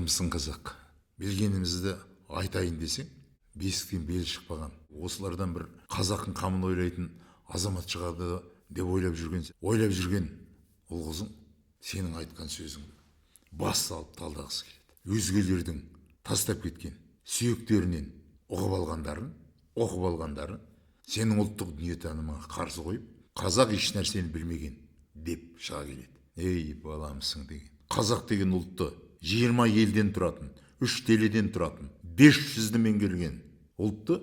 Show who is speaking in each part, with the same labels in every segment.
Speaker 1: Ойламысың қазақ. Білгенімізді айтайын десең, бесіктен белі шықпаған. Осылардан бір қазақтың қамын ойлайтын азамат шығады деп ойлап жүрген ол қызың сенің айтқан сөзіңді бас салып талдағысы келеді. Өзгелердің тастап кеткен сүйектерінен оқып алғандарын сенің ұлттық дүниетанымыңа қарсы қойып, қазақ еш нәрсені білмеген деп шыға келеді. Ей баламысың деген. Қазақ деген ұлтты 20 елден тұратын, 3 теледен тұратын, 500-ді меңгерген ұлтты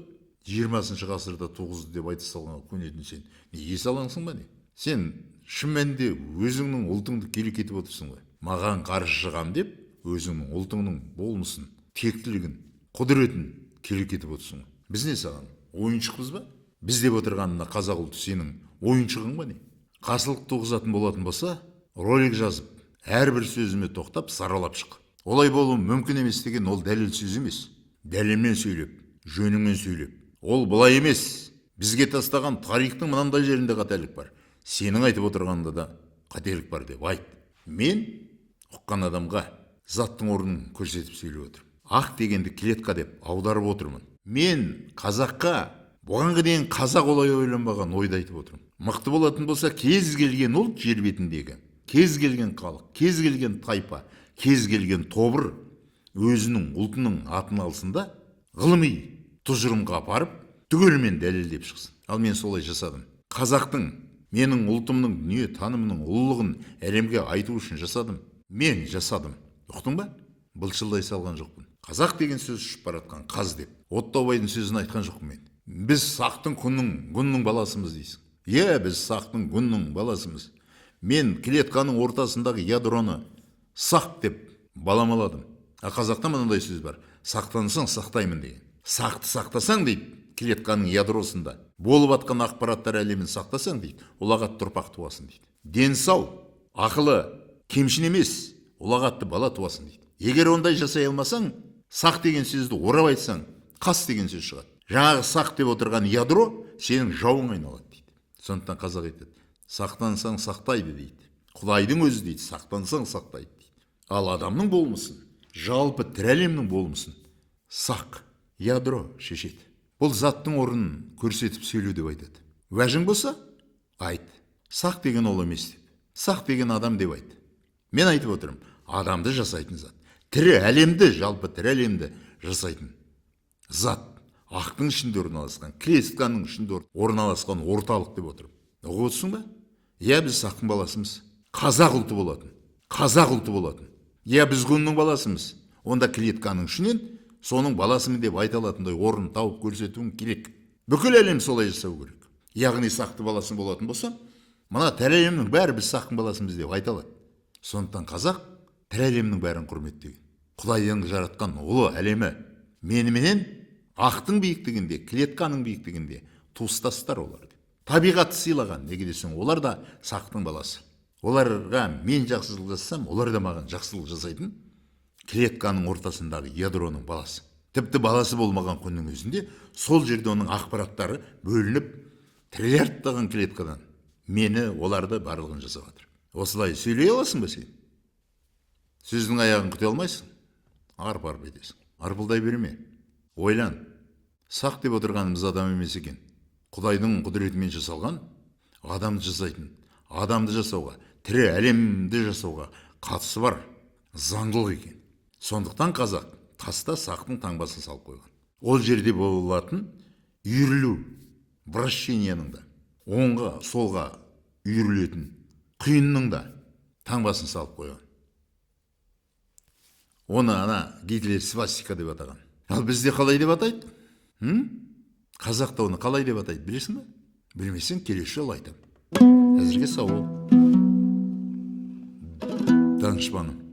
Speaker 1: 20 ғасырда 9 деп айта салған көнетін сен не есі алаңсың ба не? Сен шын мәнінде өзіңнің ұлтыңды келекетіп отырсың ғой. Маған қарсы шығам деп өзіңнің ұлтыңның болмысын, тектілігін, құдіретін келекетіп отырсың ғой. Біз не саған? Ойыншықпыз ба? Біз деп отырғанына қазақ ұлты сенің ойыншығың ба не? Қарсылық туғызатын болатын болса, ролик жазып, әрбір сөзіме тоқтап саралап шық. Олай болуы мүмкін емес деген ол дәлел сөз емес. Дәлелмен сөйлеп, жөніңмен сөйлеп. Ол бұлай емес. Бізге тастаған тарихтың мынандай жерінде қателік бар. Сенің айтып отырғанда да қателік бар деп айт. Мен ұққан адамға заттың орнын көрсетіп сөйлеп отырмын. Ақ дегенді клетка деп аударып отырмын. Мен қазаққа бұғанға дейін қазақ олай ойланбаған ойды айтып отырмын. Мықты болатын болса, кез келген ұлт жер бетіндегі, кез келген халық, кез келген тайпа, кез келген тобыр өзінің ұлтының атын алсын да ғылыми тұжырымға апарып түгелімен дәлелдеп шықсын. Ал мен солай жасадым. Қазақтың, менің ұлтымның дүние танымының ұлылығын әлемге айту үшін жасадым. Мен жасадым. Ұқтың ба? Былшылдай салған жоқпын. Қазақ деген сөз ұшып баратқан қаз деп. Оттаубайдың сөзін айтқан жоқпын мен. Біз сақтың күннің баласымыз дейсің. Біз сақтың күннің баласымыз. Мен клетканың ортасындағы ядроны сақ деп баламаладым. А қазақта мынандай сөз бар. Сақтансаң сақтаймын деген. Сақты сақтасаң дейді, клетканың ядросында болып атқан ақпараттар әлемін сақтасаң дейді, ұлағатты ұрпақ туасын дейді. Дені сау, ақылы, кемшін емес, ұлағатты бала туасын дейді. Егер ондай жасай алмасаң, сақ деген сөзді орап айтсаң, қас деген сөз шығады. Жаңағы сақ деп отырған ядро сенің жауың айналады дейді. Сондықтан қазақ айтады, сақтансаң сақтайды дейді. Құдайдың өзі дейді, сақтансаң сақтайды дейді. Ал адамның болмысын, жалпы тірі әлемнің болмысын сақ, ядро шешеді. Бұл заттың орнын көрсетіп сөйлеу деп айтады. Уәжің болса, айт. Сақ деген ол емес деп. Сақ деген адам деп айт. Мен айтып отырмын, адамды жасайтын зат. Тірі әлемді, жалпы тірі әлемді жасайтын зат. Ақтың ішінде орналасқан, клетканың ішінде орналасқан орталық деп отырмын. Ұғып отырсың ба? Біз сақтың баласымыз. Қазақ ұлты болатын. Қазақ ұлты болатын. Біз күннің баласымыз. Онда клетканың ішінен соның баласымын деп айта алатындай орын тауып көрсетуің керек. Бүкіл әлем солай жасау керек. Яғни сақты баласын болатын болса, мына тірі әлемнің бәрі біз сақтың баласымыз деп айта алады. Сондықтан қазақ тірі әлемнің бәрін құрметтеген. Құдайдың жаратқан ұлы әлемі меніменен ақтың биіктігінде, клетканың биіктігінде туыстастар олар. Табиғатты сыйлаған, неге десең, олар да сақтың баласы. Оларға мен жақсылық жасасам, олар да маған жақсылық жасайтын клетканың ортасындағы ядроның баласы. Тіпті баласы болмаған күннің өзінде сол жерде оның ақпараттары бөлініп триллиардтаған клеткадан мені, оларды барлығын жасап жатыр. Осылай сөйлей аласың ба сен? Сөздің аяғын күте алмайсың, арп-арп етесің. Арпылдай берме. Ойлан. Сақ деп отырғанымыз адам емес екен. Құдайдың құдіретімен жасалған, адамды жасайтын, адамды жасауға, тірі әлемді жасауға қатысы бар заңдылық екен. Сондықтан қазақ таста сақтың таңбасын салып қойған. Ол жерде болатын үйірілу, вращенияның да, оңға, солға үйірілетін құйынның да таңбасын салып қойған. Оны Гитлер свастика деп атаған. Ал бізде қалай деп атайды? Қазақта оны қалай деп атайды, білесің бе? Білмесең, келесі жолы айтамын. Әзірге сау бол. Данышпаным.